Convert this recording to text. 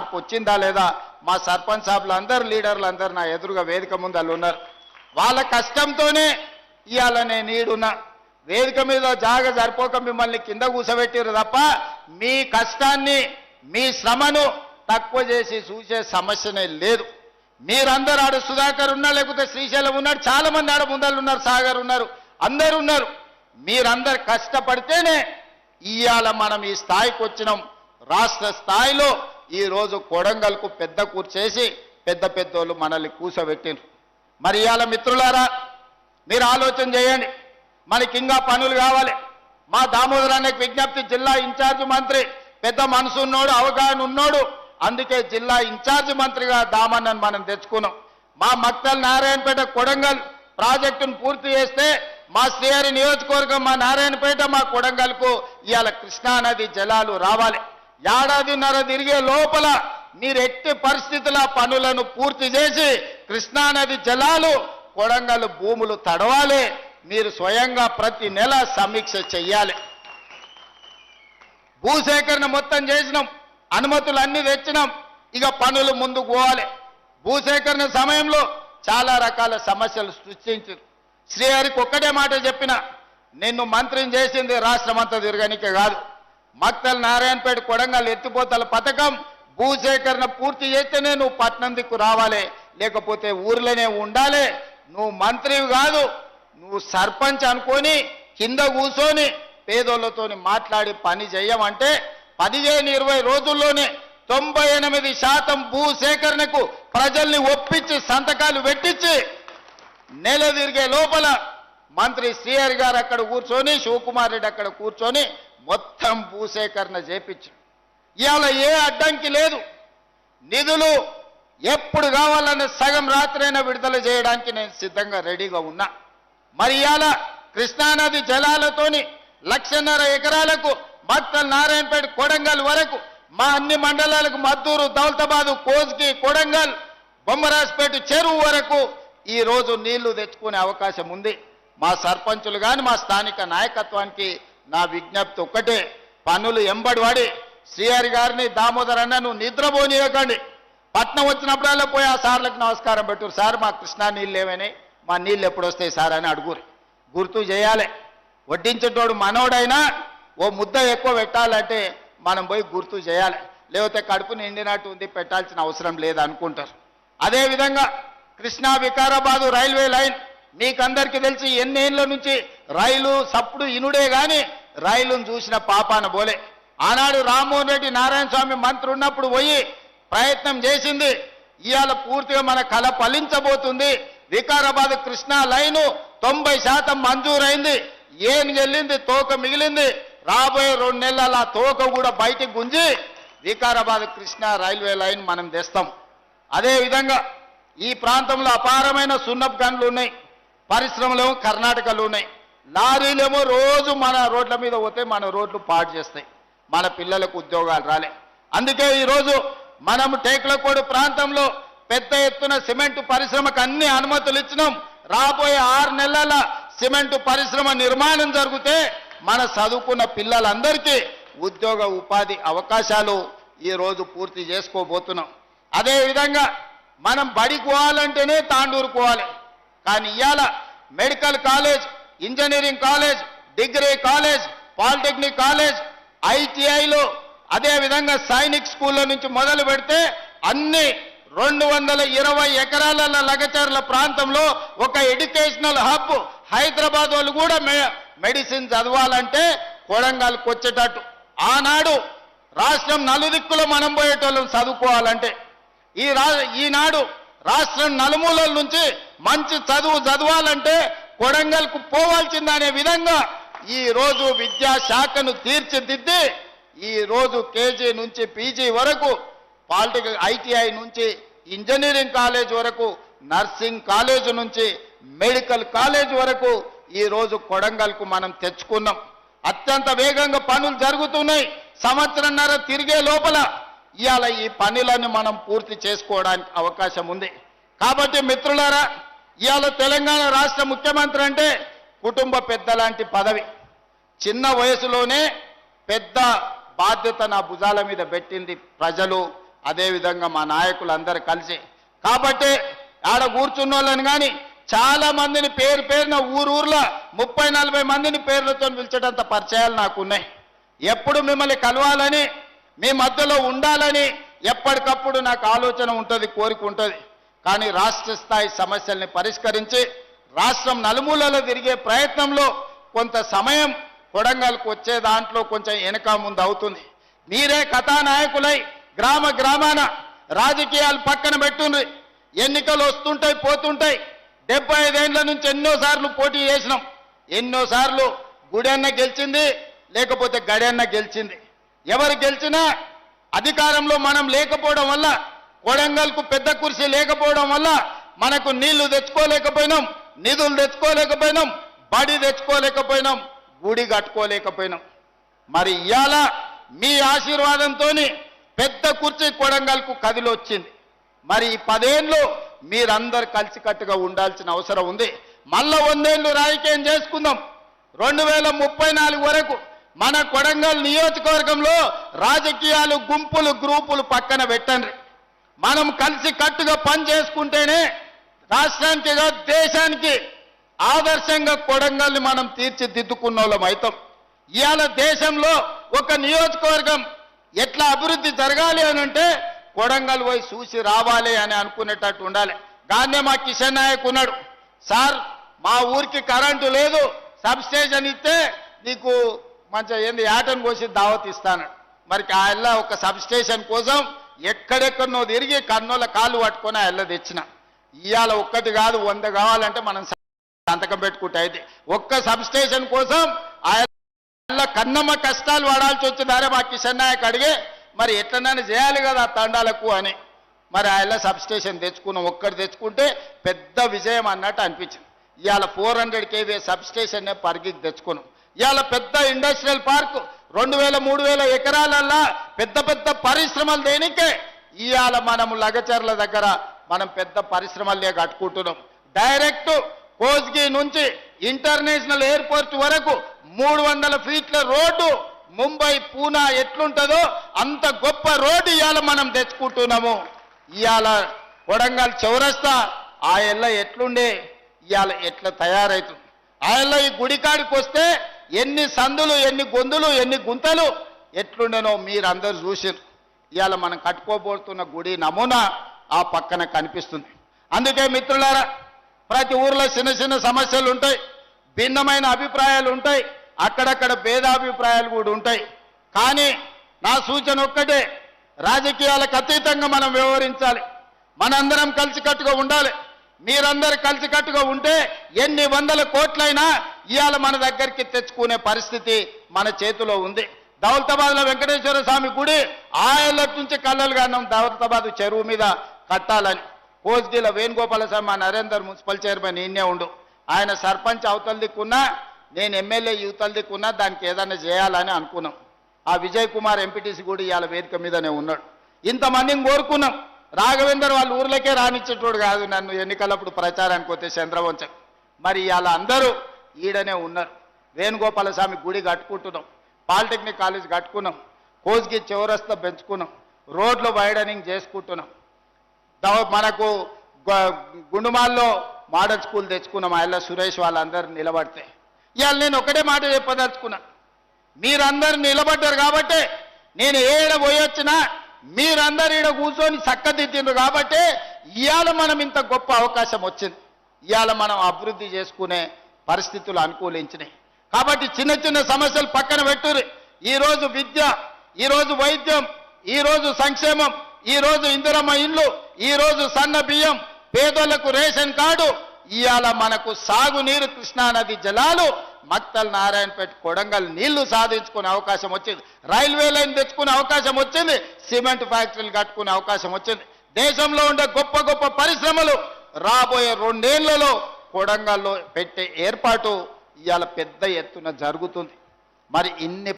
మార్పు వచ్చిందా లేదా మా సర్పంచ్ సాబ్లు అందరు లీడర్లు అందరు నా ఎదురుగా వేదిక ముందు ఉన్నారు. వాళ్ళ కష్టంతోనే ఇవాళ నేను ఈడున్నా. వేదిక మీద జాగ సరిపోక మిమ్మల్ని కింద కూర్చోబెట్టారు తప్ప మీ కష్టాన్ని మీ శ్రమను తక్కువ చేసి చూసే సమస్యనే లేదు. మీరందరూ ఆడ సుధాకర్ ఉన్నా, లేకపోతే శ్రీశైలం ఉన్నాడు, చాలా మంది ఆడ ముందలు ఉన్నారు, సాగర్ ఉన్నారు, అందరు ఉన్నారు. మీరందరు కష్టపడితేనే ఇవాళ మనం ఈ స్థాయికి వచ్చినాం. రాష్ట్ర స్థాయిలో ఈరోజు కొడంగల్కు పెద్ద కూర్చేసి పెద్ద పెద్దోళ్ళు మనల్ని కూర్చోబెట్టినారు. మరి ఇవాళ మిత్రులారా మీరు ఆలోచన చేయండి, మనకి ఇంకా పనులు కావాలి. మా దామోదరానికి విజ్ఞప్తి, జిల్లా ఇన్ఛార్జ్ మంత్రి పెద్ద మనసు ఉన్నోడు, అవగాహన ఉన్నోడు, అందుకే జిల్లా ఇన్ఛార్జ్ మంత్రిగా దామన్నను మనం తెచ్చుకున్నాం. మా మక్తల్ నారాయణపేట కొడంగల్ ప్రాజెక్టును పూర్తి చేస్తే మా శ్రీహరి నియోజకవర్గం, మా నారాయణపేట, మా కొడంగల్కు ఇవాళ కృష్ణానది జలాలు రావాలి. ఏడాదిన్నర తిరిగే లోపల మీరు ఎట్టి పరిస్థితుల పనులను పూర్తి చేసి కృష్ణానది జలాలు కొడంగల్ భూములు తడవాలి. మీరు స్వయంగా ప్రతి నెల సమీక్ష చెయ్యాలి. భూసేకరణ మొత్తం చేసినాం, అనుమతులు అన్ని తెచ్చినాం, ఇక పనులు ముందుకు పోవాలి. భూసేకరణ సమయంలో చాలా రకాల సమస్యలు సృష్టించారు. శ్రీహరికి ఒక్కటే మాట చెప్పిన, నిన్ను మంత్రిని చేసింది రాష్ట్రమంతా తిరగనికే కాదు, మక్తల్ నారాయణపేట కొడంగల్ ఎత్తిపోతల పథకం భూసేకరణ పూర్తి చేస్తేనే నువ్వు పట్నం దిక్కు రావాలి, లేకపోతే ఊర్లోనే ఉండాలి. నువ్వు మంత్రివి కాదు, నువ్వు సర్పంచ్ అనుకొని కింద కూర్చొని పేదోళ్లతో మాట్లాడి పని చేయమంటే 15-20 రోజుల్లోనే 98% భూసేకరణకు ప్రజల్ని ఒప్పించి సంతకాలు పెట్టించి నెల తిరిగే లోపల మంత్రి శ్రీహరి గారు అక్కడ కూర్చొని, శివకుమార్ రెడ్డి అక్కడ కూర్చొని మొత్తం భూసేకరణ చేపించి ఇవాళ ఏ అడ్డంకి లేదు. నిధులు ఎప్పుడు కావాలన్న సగం రాత్రైనా విడుదల చేయడానికి నేను సిద్ధంగా రెడీగా ఉన్నా. మరి ఇవాళ కృష్ణానది జలాలతోని 1.5 ఎకరాలకు మక్తల్ నారాయణపేట కొడంగల్ వరకు మా అన్ని మండలాలకు మద్దూరు, దౌలతాబాదు, కోస్గి, కొడంగల్, బొమ్మరాజ్పేట చెరువు వరకు ఈరోజు నీళ్లు తెచ్చుకునే అవకాశం ఉంది. మా సర్పంచులు కానీ మా స్థానిక నాయకత్వానికి నా విజ్ఞప్తి ఒక్కటే, పనులు ఎంబడి శ్రీహరి గారిని, దామోదర్ అన్న నువ్వు నిద్రపోనీయకండి. పట్నం వచ్చినప్పుడల్లా పోయి ఆ సార్లకు నమస్కారం పెట్టురు, సార్ మా కృష్ణా నీళ్ళు ఏమైనాయి, మా నీళ్ళు ఎప్పుడు వస్తాయి సార్ అని అడుగురు. గుర్తు చేయాలి. వడ్డించేటోడు మనోడైనా ఓ ముద్ద ఎక్కువ పెట్టాలంటే మనం పోయి గుర్తు చేయాలి, లేకపోతే కడుపు నిండినట్టు ఉంది పెట్టాల్సిన అవసరం లేదు అనుకుంటారు. అదేవిధంగా కృష్ణా వికారాబాదు రైల్వే లైన్ మీకందరికీ తెలిసి ఎన్నేళ్ళ నుంచి రైలు సప్పుడు ఇనుడే కానీ రైలును చూసిన పాపాన బోలే. ఆనాడు రామ్మోహన్ రెడ్డి నారాయణ స్వామి మంత్రి ఉన్నప్పుడు పోయి ప్రయత్నం చేసింది. ఇవాళ పూర్తిగా మన కళ ఫలించబోతుంది. వికారాబాద్ కృష్ణా లైను 90% మంజూరైంది. ఏం వెళ్ళింది, తోక మిగిలింది. రాబోయే 2 నెలల ఆ తోక కూడా బయటికి గుంజి వికారాబాద్ కృష్ణా రైల్వే లైన్ మనం తెస్తాం. అదేవిధంగా ఈ ప్రాంతంలో అపారమైన సున్నపు గనులు ఉన్నాయి, పరిశ్రమలేమో కర్ణాటకలో ఉన్నాయి. లారీలేమో రోజు మన రోడ్ల మీద పోతే మన రోడ్లు పాడు చేస్తాయి, మన పిల్లలకు ఉద్యోగాలు రాలే. అందుకే ఈరోజు మనం టేకులకోడు ప్రాంతంలో పెద్ద ఎత్తున సిమెంటు పరిశ్రమకు అన్ని అనుమతులు ఇచ్చినాం. రాబోయే 6 నెలల సిమెంటు పరిశ్రమ నిర్మాణం జరిగితే మన చదువుకున్న పిల్లలందరికీ ఉద్యోగ ఉపాధి అవకాశాలు ఈరోజు పూర్తి చేసుకోబోతున్నాం. అదేవిధంగా మనం బడికి పోవాలంటేనే తాండూరు పోవాలి, కానీ ఇవాళ medical college, engineering college, degree college, polytechnic college, ఐటీఐలో, అదేవిధంగా సైనిక్ స్కూళ్ళ నుంచి మొదలు పెడితే అన్ని 220 ఎకరాల లగచర్ల ప్రాంతంలో ఒక ఎడ్యుకేషనల్ హబ్. హైదరాబాద్ వాళ్ళు కూడా మెడిసిన్ చదవాలంటే కొడంగల్కి వచ్చేటట్టు. ఆనాడు రాష్ట్రం నలుదిక్కులో మనం పోయేటోళ్ళం చదువుకోవాలంటే, ఈనాడు రాష్ట్రం నలుమూలల నుంచి మంచి చదవాలంటే కొడంగల్కు పోవాల్సిందనే విధంగా ఈరోజు విద్యాశాఖను తీర్చిదిద్ది ఈరోజు కేజీ నుంచి పీజీ వరకు, పాలిటెక్నిక్ ఐటీఐ నుంచి ఇంజనీరింగ్ కాలేజ్ వరకు, నర్సింగ్ కాలేజ్ నుంచి మెడికల్ కాలేజ్ వరకు ఈరోజు కొడంగల్కు మనం తెచ్చుకున్నాం. అత్యంత వేగంగా పనులు జరుగుతున్నాయి. సంవత్సరంన్నర తిరిగే లోపల ఇవాళ ఈ పనులను మనం పూర్తి చేసుకోవడానికి అవకాశం ఉంది. కాబట్టి మిత్రులారా, ఇవాళ తెలంగాణ రాష్ట్ర ముఖ్యమంత్రి అంటే కుటుంబ పెద్ద లాంటి పదవి. చిన్న వయసులోనే పెద్ద బాధ్యత నా భుజాల మీద పెట్టింది ప్రజలు, అదేవిధంగా మా నాయకులందరూ కలిసి. కాబట్టి ఆడ కూర్చున్న వాళ్ళని కానీ చాలా మందిని పేరు పేరున ఊరూర్లో 30-40 మందిని పేర్లతో పిలిచేటంత పరిచయాలు నాకు ఉన్నాయి. ఎప్పుడు మిమ్మల్ని కలవాలని, మీ మధ్యలో ఉండాలని ఎప్పటికప్పుడు నాకు ఆలోచన ఉంటుంది, కోరిక ఉంటుంది. కానీ రాష్ట్ర స్థాయి సమస్యల్ని పరిష్కరించి రాష్ట్రం నలుమూలలో తిరిగే ప్రయత్నంలో కొంత సమయం కొడంగల్కు వచ్చే దాంట్లో కొంచెం వెనక ముందు అవుతుంది. మీరే కథానాయకులై గ్రామ గ్రామాన రాజకీయాలు పక్కన పెట్టుండ్రి. ఎన్నికలు వస్తుంటాయి, పోతుంటాయి. 75 ఏళ్ల నుంచి ఎన్నోసార్లు పోటీ చేసినాం. ఎన్నోసార్లు గుడెన్న గెలిచింది, లేకపోతే గడెన్న గెలిచింది. ఎవరు గెలిచినా అధికారంలో మనం లేకపోవడం వల్ల, కొడంగల్కు పెద్ద కుర్చీ లేకపోవడం వల్ల మనకు నీళ్లు తెచ్చుకోలేకపోయినాం, నిధులు తెచ్చుకోలేకపోయినాం, బడి తెచ్చుకోలేకపోయినాం, గుడి కట్టుకోలేకపోయినాం. మరి ఇవాళ మీ ఆశీర్వాదంతో పెద్ద కుర్చీ కొడంగల్కు కదిలొచ్చింది. మరి ఈ 10 ఏళ్ళు మీరందరూ కలిసికట్టుగా ఉండాల్సిన అవసరం ఉంది. మళ్ళా 100 ఏళ్ళు రాజకీయం చేసుకుందాం. 2034 వరకు మన కొడంగల్ నియోజకవర్గంలో రాజకీయాలు గుంపులు గ్రూపులు పక్కన పెట్టండి. మనం కలిసి కట్టుగా పని చేసుకుంటేనే రాష్ట్రానికి దేశానికి ఆదర్శంగా కొడంగల్ని మనం తీర్చిదిద్దుకున్న వాళ్ళం అవుతాం. ఇవాళ దేశంలో ఒక నియోజకవర్గం ఎట్లా అభివృద్ధి జరగాలి అని అంటే కొడంగల్ పోయి చూసి రావాలి అని అనుకునేటట్టు ఉండాలి. గానే మా కిషన్ నాయక్ ఉన్నాడు, సార్ మా ఊరికి కరెంటు లేదు, సబ్ స్టేషన్ ఇస్తే నీకు మంచిగా ఏంది ఆటను కోసి దావత్ ఇస్తాను. మరి ఆయన ఒక సబ్ స్టేషన్ కోసం ఎక్కడెక్కడనో తిరిగి కన్నోళ్ళ కాళ్ళు పట్టుకొని ఆయన తెచ్చిన. ఇవాళ ఒక్కటి కాదు 100 కావాలంటే మనం సంతకం పెట్టుకుంటే అయితే ఒక్క సబ్ స్టేషన్ కోసం ఆయన కన్నమ్మ కష్టాలు పడాల్సి వచ్చిందారే మా కిషన్ నాయక్ అడిగే మరి ఎట్లనైనా చేయాలి కదా తండాలకు అని. మరి ఆయన సబ్ స్టేషన్ తెచ్చుకున్నాం. ఒక్కటి తెచ్చుకుంటే పెద్ద విజయం అన్నట్టు అనిపించింది. ఇవాళ 400 kV సబ్ స్టేషన్నే పరిగికి తెచ్చుకున్నాం. ఇవాళ పెద్ద ఇండస్ట్రియల్ పార్క్ 2000-3000 ఎకరాలల్లా పెద్ద పెద్ద పరిశ్రమలు దేనికే ఇవాళ మనము లగచర్ల దగ్గర మనం పెద్ద పరిశ్రమలే కట్టుకుంటున్నాం. డైరెక్ట్ కోస్గి నుంచి ఇంటర్నేషనల్ ఎయిర్పోర్ట్ వరకు 300 ఫీట్ల రోడ్డు ముంబై పూనా ఎట్లుంటుందో అంత గొప్ప రోడ్డు ఇవాళ మనం తెచ్చుకుంటున్నాము. ఇవాళ కొడంగల్ చౌరస్తా ఆ ఎల్ల ఎట్లుండే ఇవాళ ఎట్లా తయారవుతుంది. ఆ ఎల్ల ఈ గుడికాడికి వస్తే ఎన్ని సందులు, ఎన్ని గొంతులు, ఎన్ని గుంతలు ఎట్లుండేనో మీరందరూ చూసారు. ఇవాళ మనం కట్టుకోబోతున్న గుడి నమూనా ఆ పక్కన కనిపిస్తుంది. అందుకే మిత్రులారా, ప్రతి ఊర్లో చిన్న చిన్న సమస్యలు ఉంటాయి, భిన్నమైన అభిప్రాయాలు ఉంటాయి, అక్కడక్కడ భేదాభిప్రాయాలు కూడా ఉంటాయి. కానీ నా సూచన ఒక్కటే, రాజకీయాలకు అతీతంగా మనం వ్యవహరించాలి. మనందరం కలిసికట్టుగా ఉండాలి. మీరందరూ కలిసికట్టుగా ఉంటే ఎన్ని 100 కోట్లైనా ఇవాళ మన దగ్గరికి తెచ్చుకునే పరిస్థితి మన చేతిలో ఉంది. దౌలతాబాద్లో వెంకటేశ్వర స్వామి గుడి ఆయల నుంచి కళ్ళలు కాన్నాం దౌలతాబాద్ చెరువు మీద కట్టాలని. కోస్గిలో వేణుగోపాల స్వామి మా నరేందర్ మున్సిపల్ చైర్మన్ ఈయనే ఉండు. ఆయన సర్పంచ్ అవతల దిక్కున్నా, నేను ఎమ్మెల్యే యువతల దిక్కున్నా దానికి ఏదైనా చేయాలని అనుకున్నాం. ఆ విజయ్ కుమార్ ఎంపీటీసీ కూడా ఇవాళ వేదిక మీదనే ఉన్నాడు. ఇంతమందిని కోరుకున్నాం. రాఘవేందర్ వాళ్ళ ఊర్లకే రానిచ్చేటోడు కాదు నన్ను ఎన్నికలప్పుడు ప్రచారానికి వస్తే చంద్రవంశం. మరి ఇవాళ అందరూ ఈడనే ఉన్నారు. వేణుగోపాల స్వామి గుడి కట్టుకుంటున్నాం, పాలిటెక్నిక్ కాలేజ్ కట్టుకున్నాం, కోస్గి చౌరస్తా పెంచుకున్నాం, రోడ్లు వైడనింగ్ చేసుకుంటున్నాం. మనకు గుండుమాల్లో మోడల్ స్కూల్ తెచ్చుకున్నాం. ఆయన సురేష్ వాళ్ళందరూ నిలబడితే ఇవాళ నేను ఒకటే మాట చెప్పదలుచుకున్నా, మీరందరూ నిలబడ్డారు కాబట్టి నేను ఏడ పోయొచ్చినా మీరందరూ ఈడ కూర్చొని చక్కదిద్దిండ్రు కాబట్టి ఇవాళ మనం ఇంత గొప్ప అవకాశం వచ్చింది. ఇవాళ మనం అభివృద్ధి చేసుకునే పరిస్థితులు అనుకూలించినాయి. కాబట్టి చిన్న చిన్న సమస్యలు పక్కన పెట్టుర్రి. ఈరోజు విద్య, ఈరోజు వైద్యం, ఈరోజు సంక్షేమం, ఈరోజు ఇందిరమ్మ ఇండ్లు, ఈరోజు సన్న బియ్యం, పేదలకు రేషన్ కార్డు, ఇవాళ మనకు సాగునీరు, కృష్ణానది జలాలు, మక్తల్ నారాయణపేట కొడంగల్ నీళ్లు సాధించుకునే అవకాశం వచ్చింది. రైల్వే లైన్ తెచ్చుకునే అవకాశం వచ్చింది. సిమెంట్ ఫ్యాక్టరీలు కట్టుకునే అవకాశం వచ్చింది. దేశంలో ఉండే గొప్ప గొప్ప పరిశ్రమలు రాబోయే 2 ఏళ్లలో కొడంగల్లో పెట్టే ఏర్పాటు ఇవాళ పెద్ద ఎత్తున జరుగుతుంది. మరి ఇన్ని